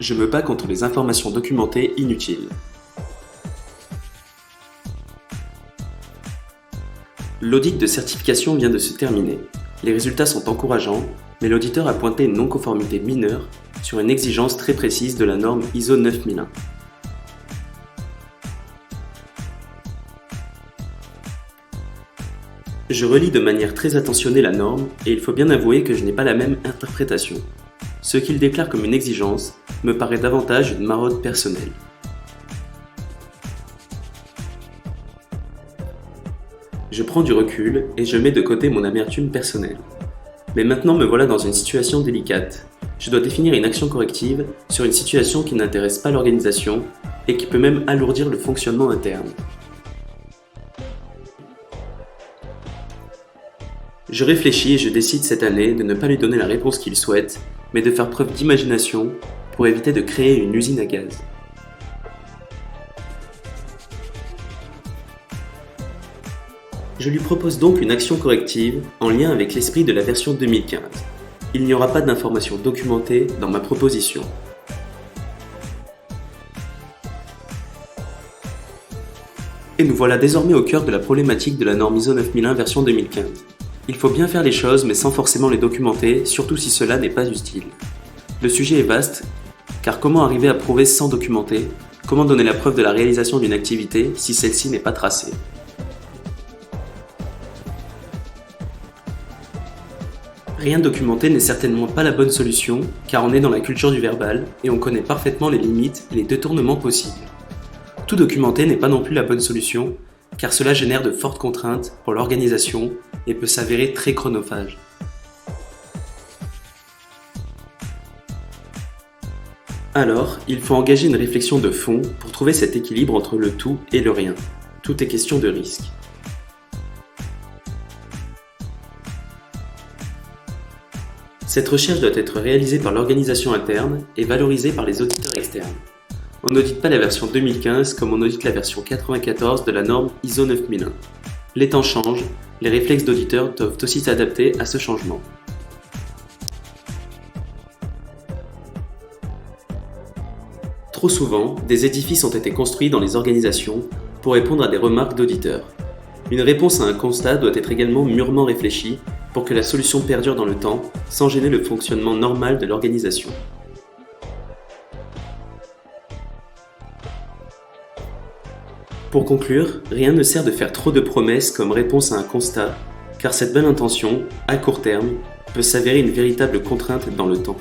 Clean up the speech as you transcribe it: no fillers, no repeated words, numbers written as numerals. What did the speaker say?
je me bats contre les informations documentées inutiles. L'audit de certification vient de se terminer. Les résultats sont encourageants, mais l'auditeur a pointé une non-conformité mineure sur une exigence très précise de la norme ISO 9001. Je relis de manière très attentionnée la norme et il faut bien avouer que je n'ai pas la même interprétation. Ce qu'il déclare comme une exigence me paraît davantage une maraude personnelle. Je prends du recul et je mets de côté mon amertume personnelle. Mais maintenant me voilà dans une situation délicate. Je dois définir une action corrective sur une situation qui n'intéresse pas l'organisation et qui peut même alourdir le fonctionnement interne. Je réfléchis et je décide cette année de ne pas lui donner la réponse qu'il souhaite, mais de faire preuve d'imagination pour éviter de créer une usine à gaz. Je lui propose donc une action corrective en lien avec l'esprit de la version 2015. Il n'y aura pas d'informations documentées dans ma proposition. Et nous voilà désormais au cœur de la problématique de la norme ISO 9001 version 2015. Il faut bien faire les choses mais sans forcément les documenter, surtout si cela n'est pas utile. Le sujet est vaste, car comment arriver à prouver sans documenter? Comment donner la preuve de la réalisation d'une activité si celle-ci n'est pas tracée? Rien documenter n'est certainement pas la bonne solution, car on est dans la culture du verbal et on connaît parfaitement les limites et les détournements possibles. Tout documenter n'est pas non plus la bonne solution, car cela génère de fortes contraintes pour l'organisation et peut s'avérer très chronophage. Alors, il faut engager une réflexion de fond pour trouver cet équilibre entre le tout et le rien. Tout est question de risque. Cette recherche doit être réalisée par l'organisation interne et valorisée par les auditeurs externes. On n'audite pas la version 2015 comme on audite la version 94 de la norme ISO 9001. Les temps changent, les réflexes d'auditeurs doivent aussi s'adapter à ce changement. Trop souvent, des édifices ont été construits dans les organisations pour répondre à des remarques d'auditeurs. Une réponse à un constat doit être également mûrement réfléchie pour que la solution perdure dans le temps sans gêner le fonctionnement normal de l'organisation. Pour conclure, rien ne sert de faire trop de promesses comme réponse à un constat, car cette bonne intention, à court terme, peut s'avérer une véritable contrainte dans le temps.